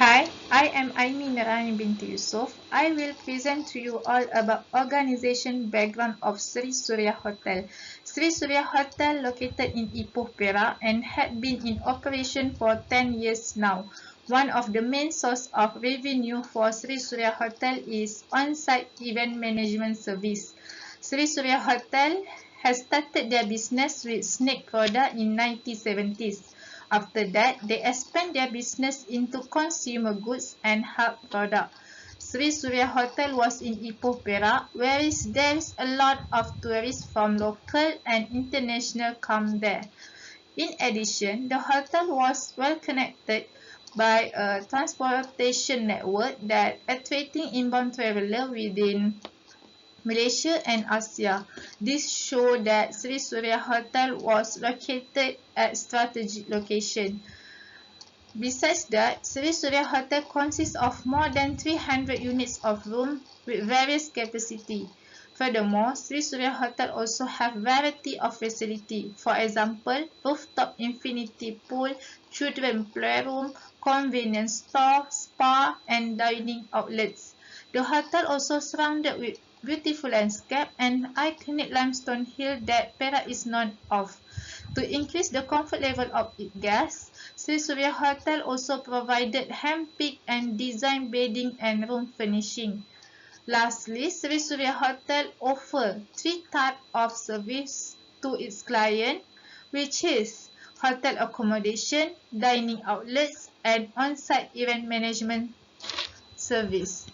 Hi, I am Aime Nurain Binti Yusof. I will present to you all about organization background of Sri Surya Hotel. Sri Surya Hotel located in Ipoh, Perak and had been in operation for 10 years now. One of the main source of revenue for Sri Surya Hotel is on-site event management service. Sri Surya Hotel has started their business with snake product in 1970s. After that, they expand their business into consumer goods and health products. Sri Surya Hotel was in Ipoh, Perak, where there is a lot of tourists from local and international come there. In addition, the hotel was well connected by a transportation network that attracting inbound travelers within Malaysia and Asia. This showed that Sri Surya Hotel was located at strategic location. Besides that, Sri Surya Hotel consists of more than 300 units of room with various capacity. Furthermore, Sri Surya Hotel also have variety of facility. For example, rooftop infinity pool, children playroom, convenience store, spa, and dining outlets. The hotel also surrounded with beautiful landscape and iconic limestone hill that Perak is known of. To increase the comfort level of its guests, Sri Surya Hotel also provided hand-picked and designed bedding and room furnishing. Lastly, Sri Surya Hotel offers three types of service to its client, which is hotel accommodation, dining outlets, and on-site event management service.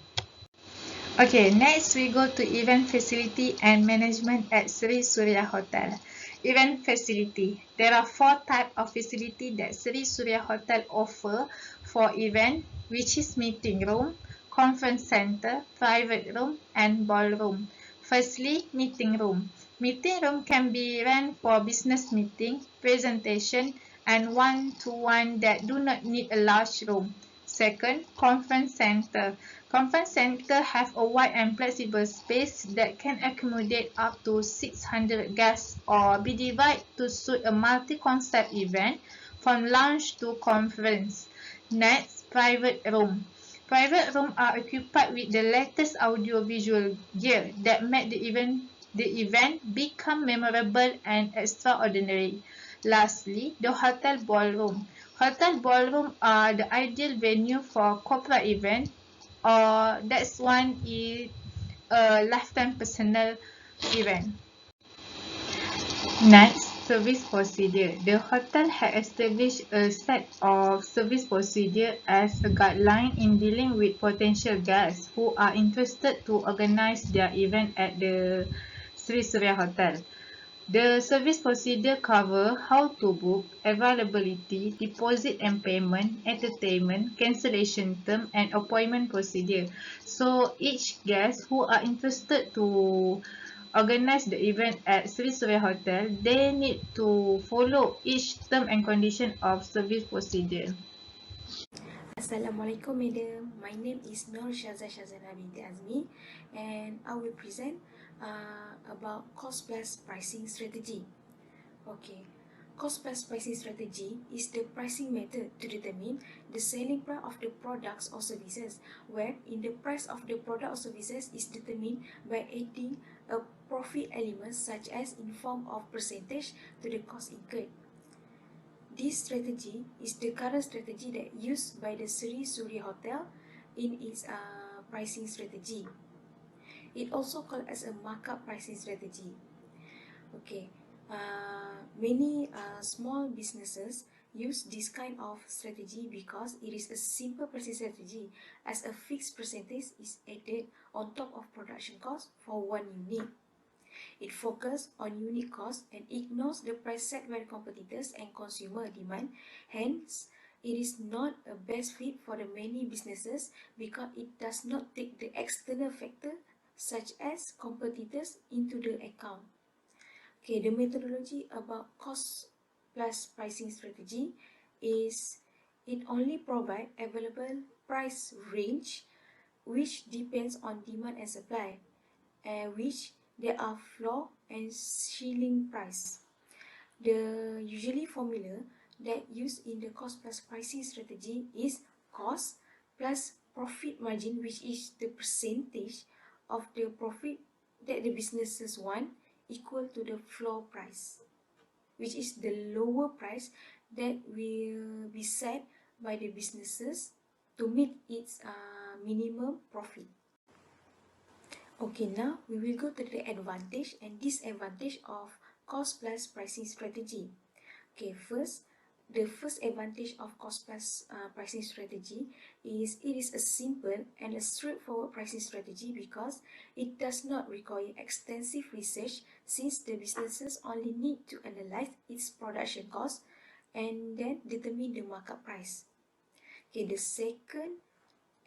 Okay, next we go to event facility and management at Sri Surya Hotel. Event facility. There are four types of facility that Sri Surya Hotel offer for event, which is meeting room, conference center, private room, and ballroom. Firstly, meeting room. Meeting room can be rent for business meeting, presentation, and one-to-one that do not need a large room. Second, conference center. Conference center have a wide and flexible space that can accommodate up to 600 guests or be divided to suit a multi-concept event from lounge to conference. Next, private room. Private rooms are equipped with the latest audio-visual gear that make the event become memorable and extraordinary. Lastly, the hotel ballroom. Hotel ballroom are the ideal venue for corporate event, or that's one is a lifetime personal event. Next, service procedure. The hotel has established a set of service procedure as a guideline in dealing with potential guests who are interested to organize their event at the Sri Surya Hotel. The service procedure cover how to book, availability, deposit and payment, entertainment, cancellation term, and appointment procedure. So each guest who are interested to organize the event at Sri Surya Hotel, they need to follow each term and condition of service procedure. Assalamualaikum madam, my name is Nur Syaza Syazana binti Azmi and I will present about cost plus pricing strategy. Okay, cost plus pricing strategy is the pricing method to determine the selling price of the products or services, where in the price of the product or services is determined by adding a profit element such as in form of percentage to the cost incurred. This strategy is the current strategy that used by the Sri Surya Hotel in its pricing strategy. It also called as a markup pricing strategy. Okay, many small businesses use this kind of strategy because it is a simple pricing strategy, as a fixed percentage is added on top of production cost for one unit. It focuses on unit cost and ignores the price set by competitors and consumer demand. Hence, it is not a best fit for the many businesses because it does not take the external factor such as competitors into the account. Okay, the methodology about cost plus pricing strategy is it only provides available price range which depends on demand and supply, which there are floor and ceiling price. The usually formula that used in the cost plus pricing strategy is cost plus profit margin, which is the percentage of the profit that the businesses want, equal to the floor price, which is the lower price that will be set by the businesses to meet its minimum profit. Okay, now we will go to the advantage and disadvantage of cost plus pricing strategy. Okay, the first advantage of cost plus pricing strategy is it is a simple and a straightforward pricing strategy because it does not require extensive research, since the businesses only need to analyze its production cost and then determine the markup price. Okay, the second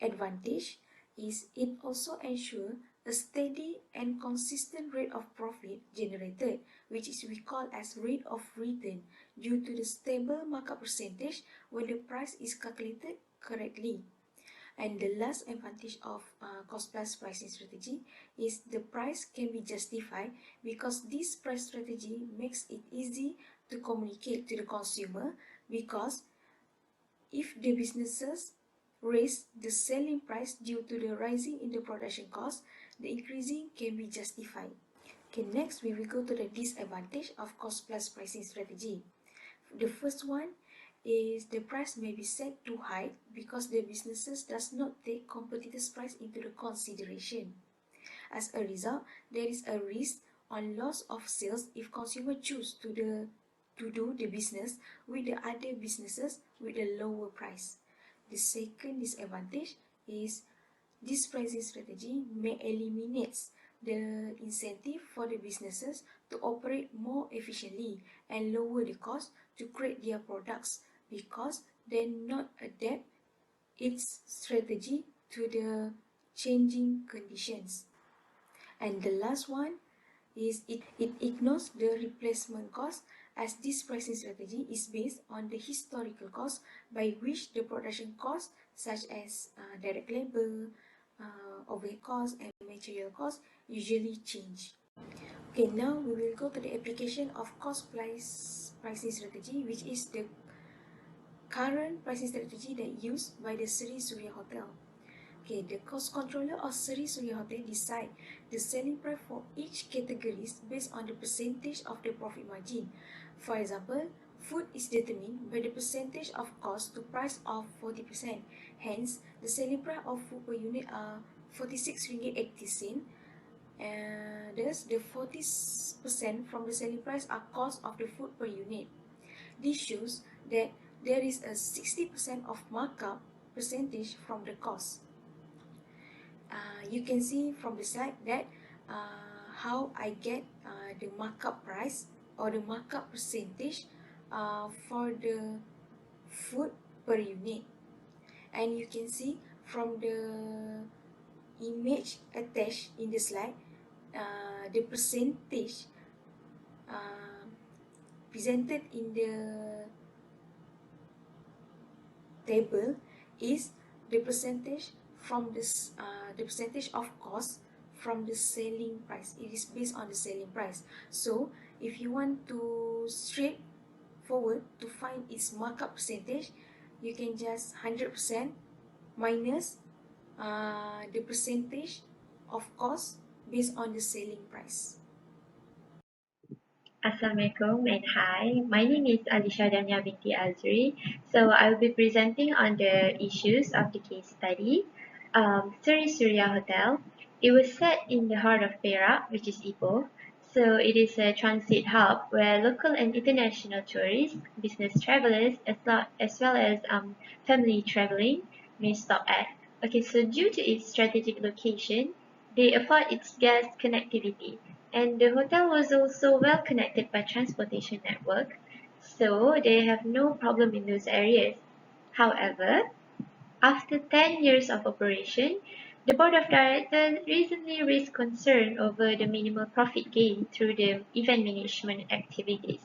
advantage is it also ensures a steady and consistent rate of profit generated, which is we call as rate of return, due to the stable markup percentage when the price is calculated correctly. And the last advantage of cost plus pricing strategy is the price can be justified because this price strategy makes it easy to communicate to the consumer, because if the businesses raise the selling price due to the rising in the production cost, the increasing can be justified. Okay, next we will go to the disadvantage of cost plus pricing strategy. The first one is the price may be set too high because the businesses does not take competitors' price into the consideration. As a result, there is a risk on loss of sales if consumer choose to do the business with the other businesses with a lower price. The second disadvantage is this pricing strategy may eliminate the incentive for the businesses to operate more efficiently and lower the cost to create their products, because they not adapt its strategy to the changing conditions. And the last one is it ignores the replacement cost, as this pricing strategy is based on the historical cost by which the production costs such as direct labor, overhead cost and material cost usually change. Okay, now we will go to the application of cost plus pricing strategy, which is the current pricing strategy that used by the Sri Surya Hotel. Okay, the cost controller of Sri Surya Hotel decide the selling price for each categories based on the percentage of the profit margin. For example, food is determined by the percentage of cost to price of 40%. Hence, the selling price of food per unit are 46 ringgit 80 sen. Thus, the 40% from the selling price are cost of the food per unit. This shows that there is a 60% of markup percentage from the cost. You can see from the slide that how I get the markup price or the markup percentage for the food per unit. And you can see from the image attached in the slide, the percentage presented in the table is the percentage from this the percentage of cost from the selling price. It is based on the selling price. So if you want to straightforward to find its markup percentage, you can just 100% minus the percentage of cost based on the selling price. Assalamualaikum and hi, my name is Alisya Dhaniah Binti Azri. So I will be presenting on the issues of the case study. Sri Surya Hotel. It was set in the heart of Perak, which is Ipoh. So it is a transit hub where local and international tourists, business travelers, as well as family traveling may stop at. Okay, so due to its strategic location, they afford its guests connectivity. And the hotel was also well connected by transportation network, so they have no problem in those areas. However, after 10 years of operation, the board of directors recently raised concern over the minimal profit gain through the event management activities.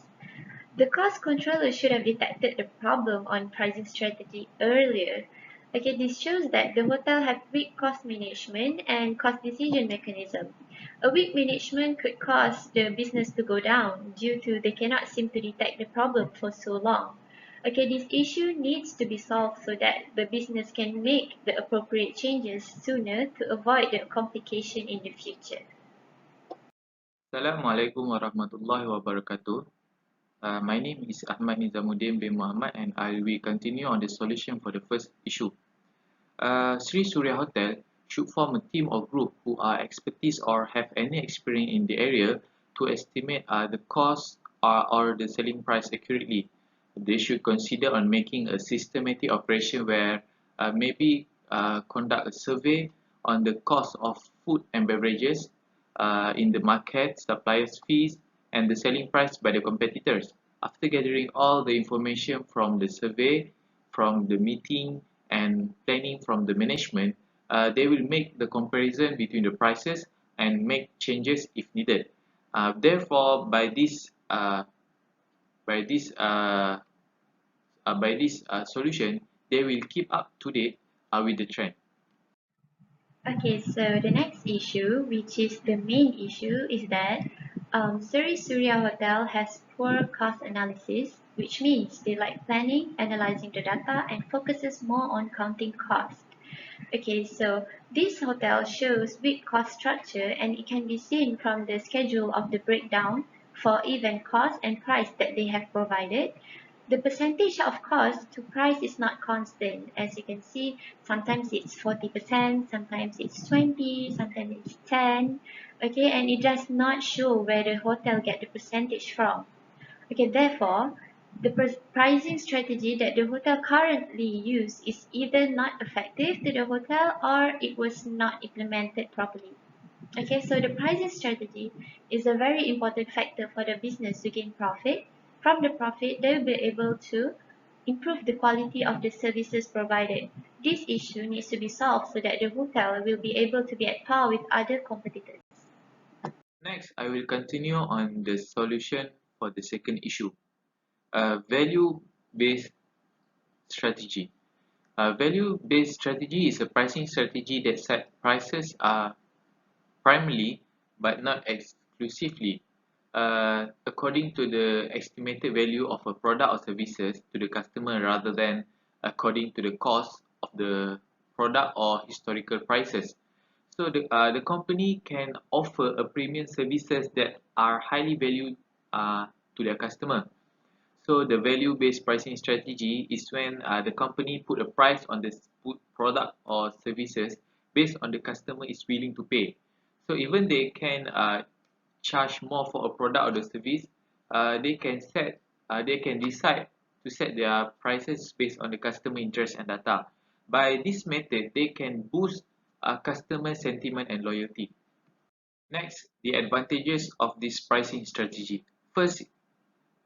The cost controller should have detected the problem on pricing strategy earlier. Okay, this shows that the hotel had weak cost management and cost decision mechanism. A weak management could cause the business to go down due to they cannot seem to detect the problem for so long. Okay, this issue needs to be solved so that the business can make the appropriate changes sooner to avoid the complication in the future. Assalamualaikum warahmatullahi wabarakatuh. My name is Ahmad Nizamuddin bin Mohamad, and I will continue on the solution for the first issue. Sri Surya Hotel should form a team or group who are expertise or have any experience in the area to estimate the cost or the selling price accurately. They should consider on making a systematic operation where maybe conduct a survey on the cost of food and beverages in the market, suppliers fees, and the selling price by the competitors. After gathering all the information from the survey, from the meeting, and planning from the management, they will make the comparison between the prices and make changes if needed. Therefore, by this solution, they will keep up to date with the trend. Okay, so the next issue, which is the main issue, is that Sri Surya Hotel has poor cost analysis, which means they like planning, analyzing the data, and focuses more on counting cost. Okay, so this hotel shows weak cost structure, and it can be seen from the schedule of the breakdown for event cost and price that they have provided. The percentage of cost to price is not constant. As you can see, sometimes it's 40%, sometimes it's 20, sometimes it's 10. Okay, and it does not show where the hotel get the percentage from. Okay, therefore, the pricing strategy that the hotel currently use is either not effective to the hotel or it was not implemented properly. Okay, so the pricing strategy is a very important factor for the business to gain profit. From the profit, they will be able to improve the quality of the services provided. This issue needs to be solved so that the hotel will be able to be at par with other competitors. Next, I will continue on the solution for the second issue. Value-based strategy. Value-based strategy is a pricing strategy that sets prices primarily but not exclusively according to the estimated value of a product or services to the customer rather than according to the cost of the product or historical prices. So the company can offer a premium services that are highly valued to their customer. So the value-based pricing strategy is when the company put a price on the product or services based on the customer is willing to pay. So even they can charge more for a product or the service, they can decide to set their prices based on the customer interest and data. By this method, they can boost customer sentiment and loyalty. Next, the advantages of this pricing strategy. First,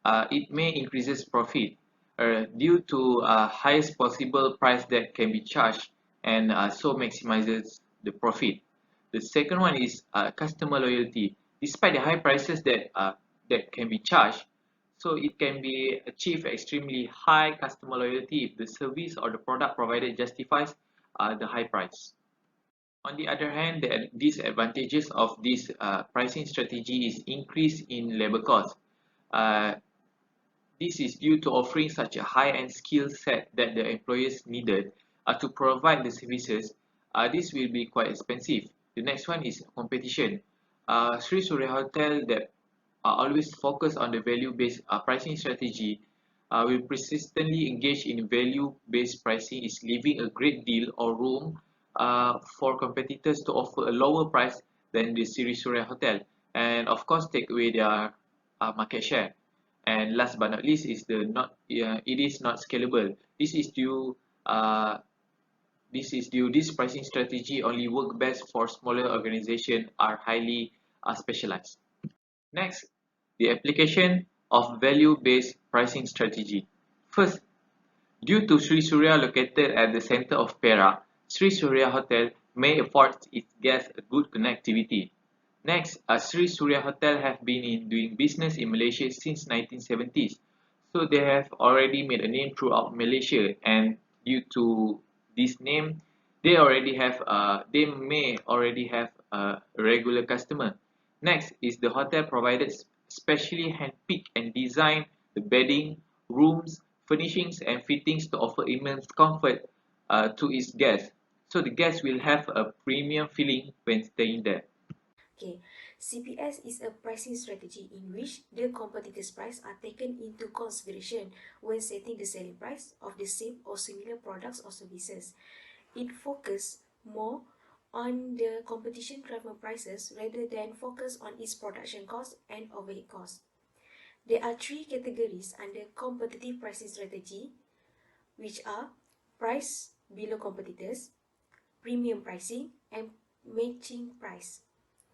it may increases profit due to highest possible price that can be charged and so maximizes the profit. The second one is customer loyalty. Despite the high prices that can be charged, so it can be achieved extremely high customer loyalty if the service or the product provided justifies the high price. On the other hand, the disadvantages of this pricing strategy is increase in labor cost. Uh, this is due to offering such a high-end skill set that the employers needed to provide the services. This will be quite expensive. The next one is competition. Sri Surya Hotel that always focus on the value-based pricing strategy will persistently engage in value-based pricing is leaving a great deal or room for competitors to offer a lower price than the Sri Surya Hotel and of course take away their market share. And last but not least is it is not scalable. Uh, this pricing strategy only work best for smaller organizations are highly specialized. Next, the application of value-based pricing strategy. First, due to Sri Surya located at the center of Perak, Sri Surya Hotel may afford its guests a good connectivity. Next, Sri Surya Hotel have been doing business in Malaysia since 1970s. So they have already made a name throughout Malaysia, and due to this name, they may already have a regular customer. Next is the hotel provided specially handpicked and designed the bedding, rooms, furnishings and fittings to offer immense comfort to its guests. So the guests will have a premium feeling when staying there. Okay, CPS is a pricing strategy in which the competitors' price are taken into consideration when setting the selling price of the same or similar products or services. It focuses more on the competition driven prices rather than focus on its production cost and overhead cost. There are three categories under competitive pricing strategy, which are price below competitors, premium pricing, and matching price.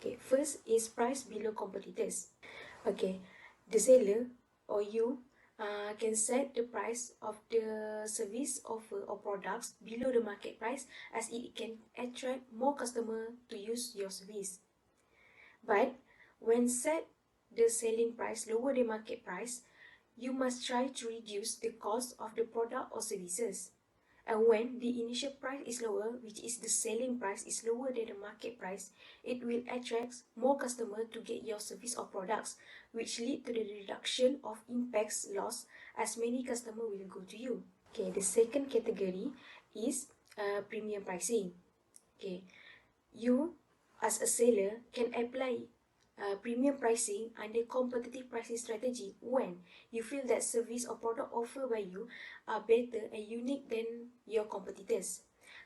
Okay, first is price below competitors. Okay, the seller or you can set the price of the service offer or products below the market price as it can attract more customer to use your service. But when set the selling price lower than market price, you must try to reduce the cost of the product or services. And when the initial price is lower, which is the selling price is lower than the market price, it will attract more customers to get your service or products, which lead to the reduction of impacts loss as many customers will go to you. Okay, the second category is premium pricing. Okay, you as a seller can apply premium pricing under competitive pricing strategy when you feel that service or product offered by you are better and unique than your competitors.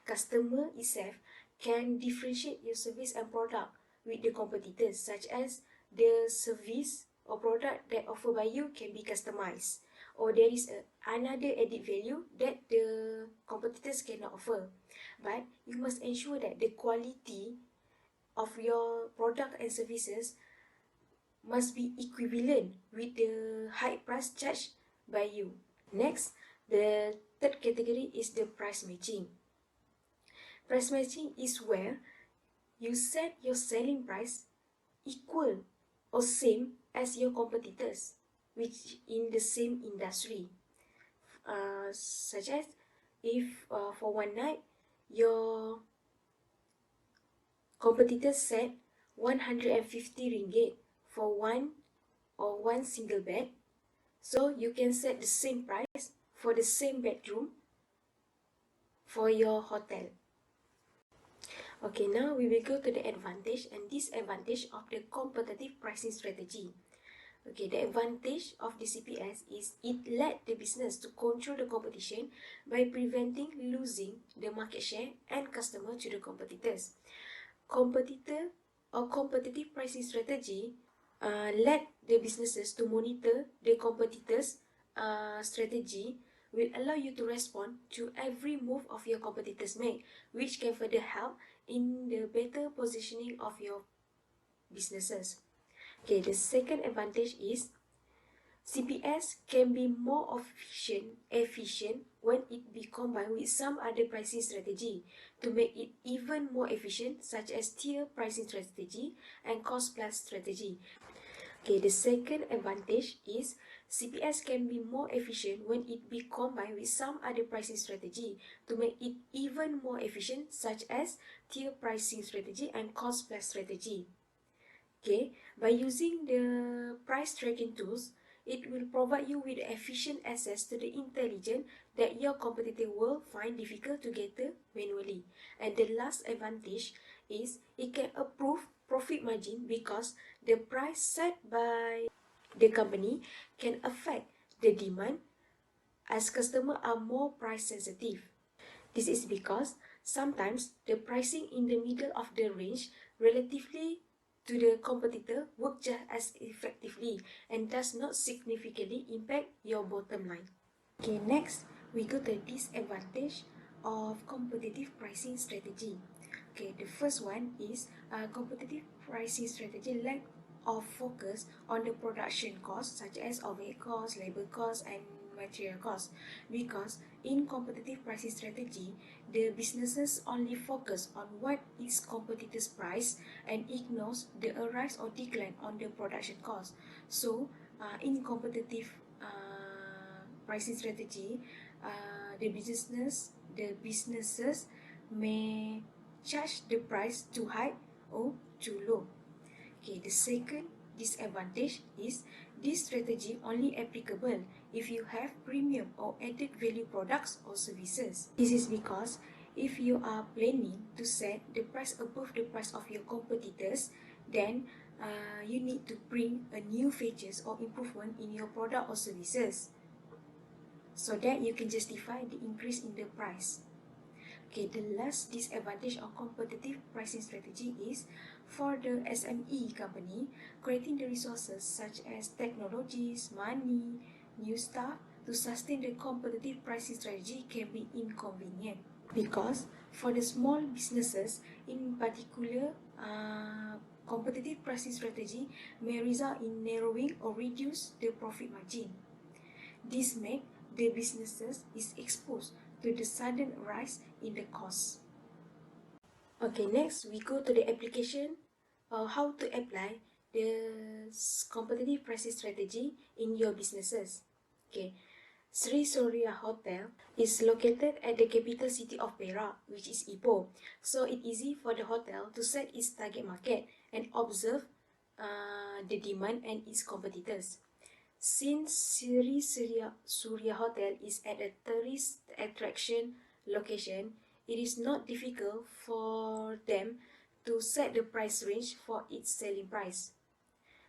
Customer itself can differentiate your service and product with the competitors, such as the service or product that offered by you can be customized, or there is another added value that the competitors cannot offer. But you must ensure that the quality of your product and services must be equivalent with the high price charged by you. Next, the third category is the price matching. Price matching is where you set your selling price equal or same as your competitors, which in the same industry. Such as if for one night your competitors set 150 ringgit for one single bed, so you can set the same price for the same bedroom for your hotel. Okay, now we will go to the advantage and disadvantage of the competitive pricing strategy. Okay, the advantage of the CPS is it led the business to control the competition by preventing losing the market share and customer to the competitors. Competitor or competitive pricing strategy led the businesses to monitor the competitors' strategy will allow you to respond to every move of your competitors make, which can further help in the better positioning of your businesses. Okay, the second advantage is CPS can be more efficient when it be combined with some other pricing strategy to make it even more efficient, such as tier pricing strategy and cost plus strategy. Okay, the second advantage is CPS can be more efficient when it be combined with some other pricing strategy to make it even more efficient, such as tier pricing strategy and cost plus strategy. Okay, by using the price tracking tools, it will provide you with efficient access to the intelligence that your competitor will find difficult to gather manually. And the last advantage is it can improve profit margin because the price set by the company can affect the demand as customers are more price sensitive. This is because sometimes the pricing in the middle of the range relatively to the competitor work just as effectively and does not significantly impact your bottom line. Okay, next we go to the disadvantage of competitive pricing strategy. Okay, the first one is competitive pricing strategy lack of focus on the production costs such as overhead costs, labor costs, and material costs, because in competitive pricing strategy, the businesses only focus on what is competitors' price and ignores the rise or decline on the production cost. So, in competitive pricing strategy, the businesses may charge the price too high or too low. Okay, the second disadvantage is This strategy only applicable if you have premium or added value products or services. This is because if you are planning to set the price above the price of your competitors, then you need to bring a new features or improvement in your product or services so that you can justify the increase in the price. Okay, the last disadvantage of competitive pricing strategy is for the SME company, creating the resources such as technologies, money, new staff to sustain the competitive pricing strategy can be inconvenient. Because for the small businesses, in particular, competitive pricing strategy may result in narrowing or reduce the profit margin. This makes the businesses is exposed to the sudden rise in the cost. Okay, next we go to the application, how to apply the competitive pricing strategy in your businesses. Okay, Sri Surya Hotel is located at the capital city of Perak, which is Ipoh. So it's easy for the hotel to set its target market and observe the demand and its competitors. Since Sri Surya Hotel is at a tourist attraction location, it is not difficult for them to set the price range for its selling price.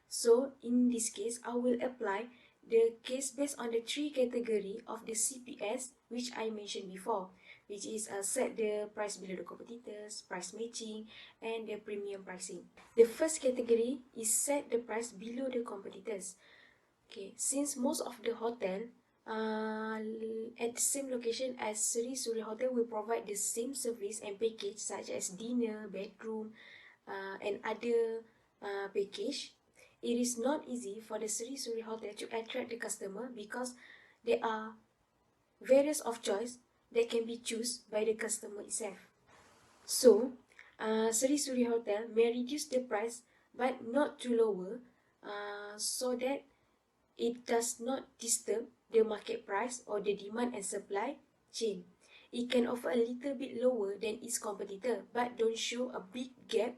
So in this case, I will apply the case based on the three category of the CPS which I mentioned before, which is set the price below the competitors, price matching, and the premium pricing. The first category is set the price below the competitors. Okay, since most of the hotel at the same location as Sri Surya Hotel will provide the same service and package such as dinner, bedroom, and other package, it is not easy for the Sri Surya Hotel to attract the customer because there are various of choice that can be chosen by the customer itself. So, Sri Surya Hotel may reduce the price but not too lower so that it does not disturb the market price or the demand and supply chain. It can offer a little bit lower than its competitor, but don't show a big gap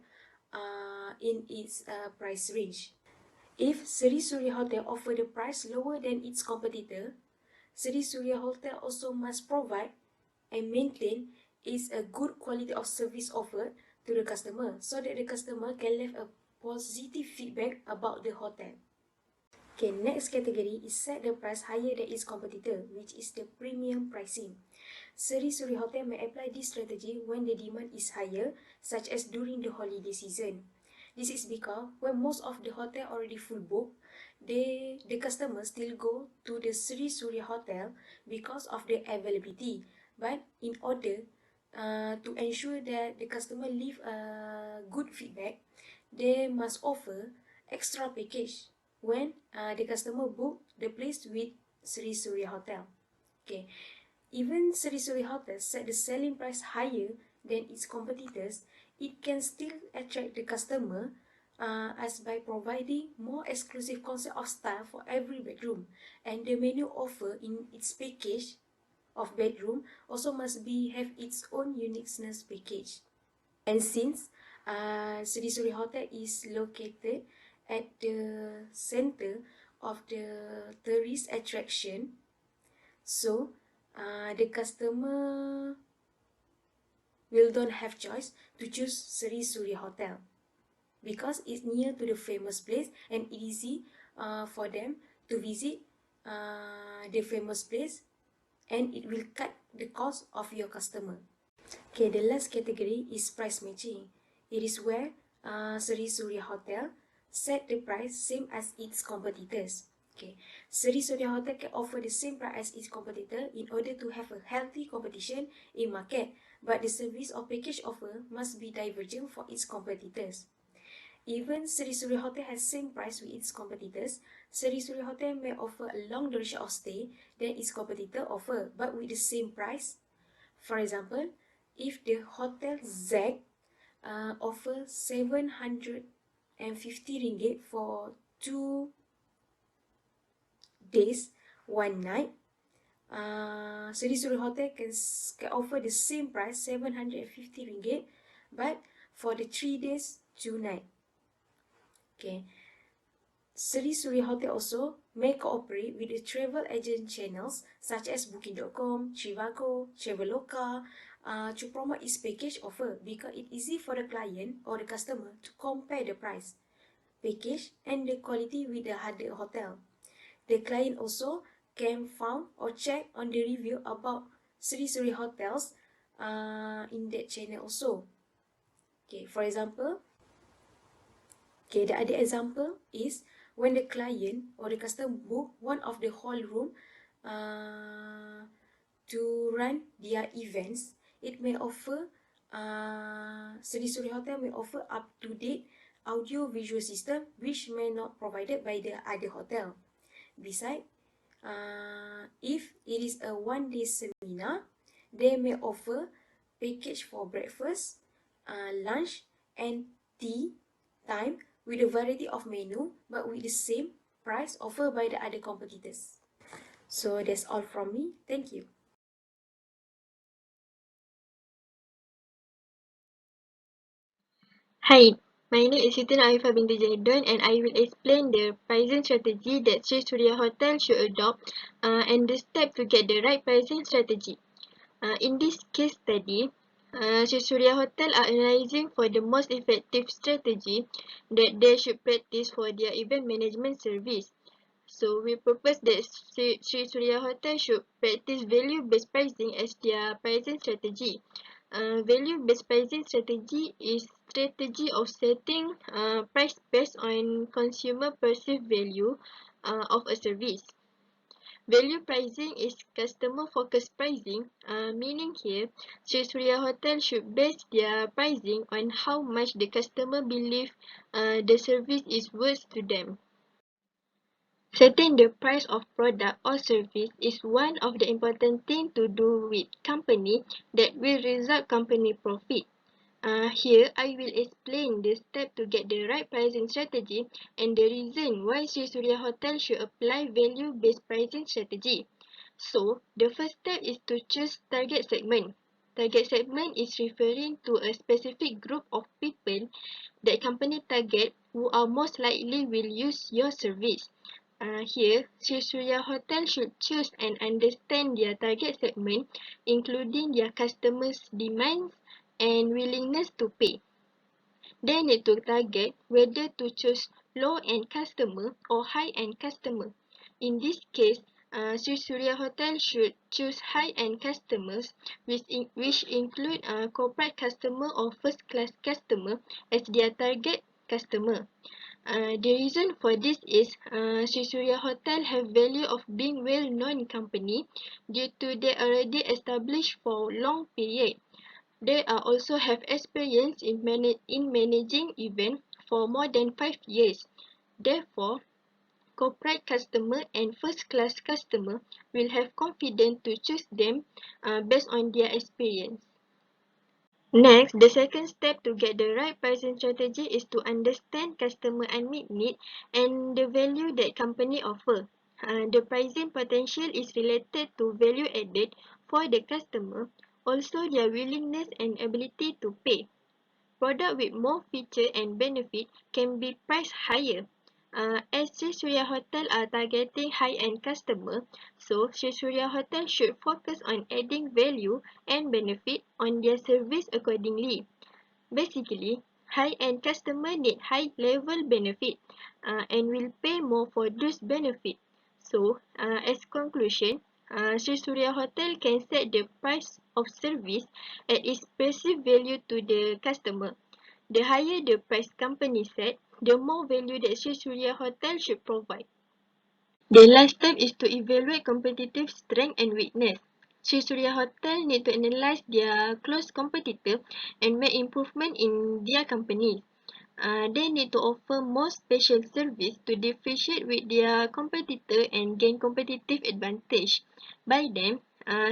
in its price range. If Sri Surya Hotel offer the price lower than its competitor, Sri Surya Hotel also must provide and maintain is a good quality of service offered to the customer so that the customer can leave a positive feedback about the hotel. Okay, next category is set the price higher than its competitor, which is the premium pricing. Sri Surya Hotel may apply this strategy when the demand is higher, such as during the holiday season. This is because when most of the hotel already full booked, the customers still go to the Sri Surya Hotel because of the availability. But in order to ensure that the customer leave a good feedback, they must offer extra package when the customer book the place with Sri Surya Hotel. Okay, even Sri Surya Hotel set the selling price higher than its competitors, it can still attract the customer as by providing more exclusive concept of style for every bedroom, and the menu offer in its package of bedroom also must have its own uniqueness package. And since Sri Surya Hotel is located at the center of the tourist attraction, so the customer will don't have choice to choose Sri Surya Hotel because it's near to the famous place and easy for them to visit the famous place, and it will cut the cost of your customer. Okay, the last category is price matching. It is where Sri Surya Hotel set the price same as its competitors. Okay, Sri Surya Hotel can offer the same price as its competitor in order to have a healthy competition in market, but the service or package offer must be divergent for its competitors. Even Sri Surya Hotel has same price with its competitors, Sri Surya Hotel may offer a long duration of stay than its competitor offer, but with the same price. For example, if the Hotel Z offers 750 ringgit for 2 days, 1 night, Sri Surya Hotel can offer the same price, 750 ringgit, but for the 3 days, 2 nights. Okay, Sri Surya Hotel also may cooperate with the travel agent channels such as Booking.com, Trivago, Traveloka to promote its package offer because it's easy for the client or the customer to compare the price, package and the quality with the other hotel. The client also can find or check on the review about Sri Surya hotels in that channel also. Okay, for example, the other example is when the client or the customer book one of the hall room to run their events, it may offer Sri Surya Hotel may offer up-to-date audio-visual system which may not provided by the other hotel. Besides, if it is a one-day seminar, they may offer package for breakfast, lunch, and tea time with a variety of menu, but with the same price offered by the other competitors. So that's all from me. Thank you. Hi, my name is Siti Nur Afifah binti Jaidon and I will explain the pricing strategy that Sri Surya Hotel should adopt and the step to get the right pricing strategy. In this case study, Sri Surya Hotel are analyzing for the most effective strategy that they should practice for their event management service. So we propose that Sri Surya Hotel should practice value-based pricing as their pricing strategy. Value-based pricing strategy is strategy of setting price based on consumer perceived value of a service. Value pricing is customer-focused pricing, meaning here, Sri Surya Hotel should base their pricing on how much the customer believe the service is worth to them. Setting the price of product or service is one of the important things to do with company that will result company profit. Here, I will explain the step to get the right pricing strategy and the reason why Sri Surya Hotel should apply value-based pricing strategy. So, the first step is to choose target segment. Target segment is referring to a specific group of people that company target who are most likely will use your service. Here, Sri Surya Hotel should choose and understand their target segment, including their customers' demands and willingness to pay. They need to target whether to choose low-end customer or high-end customer. In this case, Sri Surya Hotel should choose high-end customers, which include corporate customer or first-class customer as their target customer. The reason for this is Sri Surya Hotel have value of being well-known company due to they already established for long period. They also have experience in managing events for more than 5 years. Therefore, corporate customer and first-class customer will have confidence to choose them based on their experience. Next, the second step to get the right pricing strategy is to understand customer unmet need and the value that company offer. The pricing potential is related to value added for the customer, also their willingness and ability to pay. Product with more feature and benefit can be priced higher. As Sri Surya Hotel are targeting high-end customer, so Sri Surya Hotel should focus on adding value and benefit on their service accordingly. Basically, high-end customer need high-level benefit and will pay more for those benefits. So, as conclusion, Sri Surya Hotel can set the price of service at its perceived value to the customer. The higher the price company set, the more value that Sri Surya Hotel should provide. The last step is to evaluate competitive strength and weakness. Sri Surya Hotel need to analyze their close competitor and make improvement in their company. They need to offer more special service to differentiate with their competitor and gain competitive advantage. By them,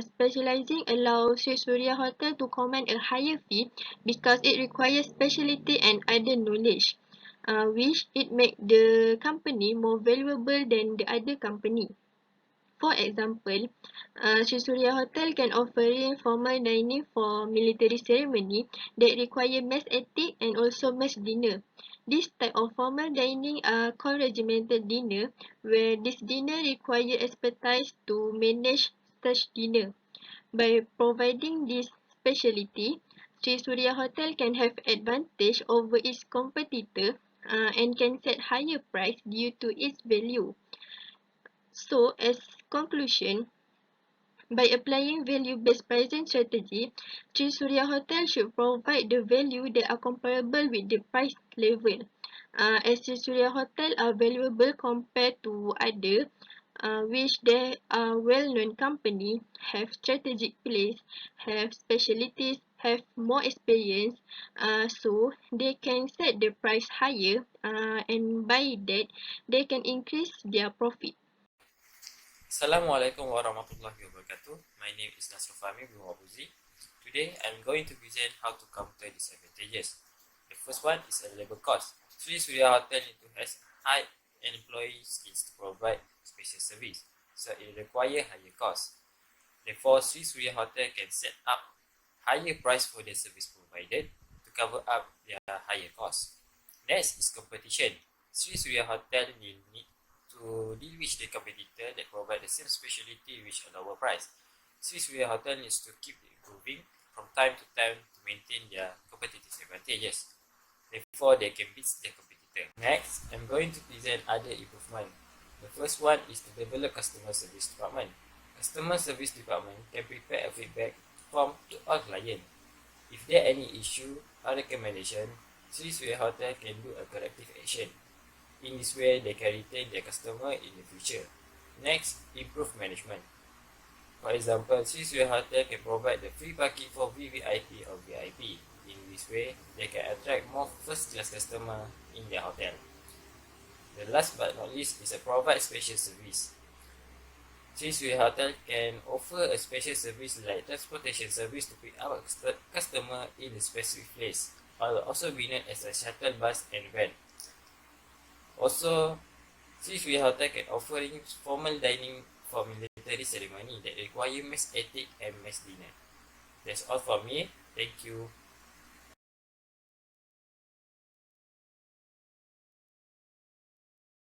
specializing allows Sri Surya Hotel to command a higher fee because it requires specialty and other knowledge, which it make the company more valuable than the other company. For example, Sri Surya Hotel can offer formal dining for military ceremony that require mass etiquette and also mass dinner. This type of formal dining are called regimental dinner, where this dinner require expertise to manage such dinner. By providing this specialty, Sri Surya Hotel can have advantage over its competitor and can set higher price due to its value. So, as conclusion, by applying value-based pricing strategy, Sri Surya Hotel should provide the value that are comparable with the price level. As Sri Surya Hotel are valuable compared to other, which they are well-known company, have strategic place, have specialties, have more experience, so they can set the price higher, and by that they can increase their profit. Assalamualaikum warahmatullahi wabarakatuh. My name is Nasrul Fahmi from Puzi. Today, I'm going to present how to counter disadvantages. The first one is a labor cost. Sri Surya Hotel has high employee skills to provide special service, so it requires higher cost. Therefore, Sri Surya Hotel can set up higher price for their service provided to cover up their higher cost. Next is competition. Sri Surya Hotel will need to deal with the competitor that provide the same specialty with a lower price. Sri Surya Hotel needs to keep improving from time to time to maintain their competitive advantages. Therefore, they can beat their competitor. Next, I'm going to present other improvement. The first one is to develop customer service department. Customer service department can prepare a feedback form to all clients. If there are any issue or recommendation, Sri Surya Hotel can do a corrective action. In this way, they can retain their customer in the future. Next, improve management. For example, Sri Surya Hotel can provide the free parking for VVIP or VIP. In this way, they can attract more first-class customers in their hotel. The last but not least is a provide special service. Sri Surya Hotel can offer a special service like transportation service to pick up a customer in a specific place, or also be known as a shuttle bus and van. Also, Sri Surya Hotel can offering formal dining for military ceremony that require mass ethic and mass dinner. That's all for me. Thank you.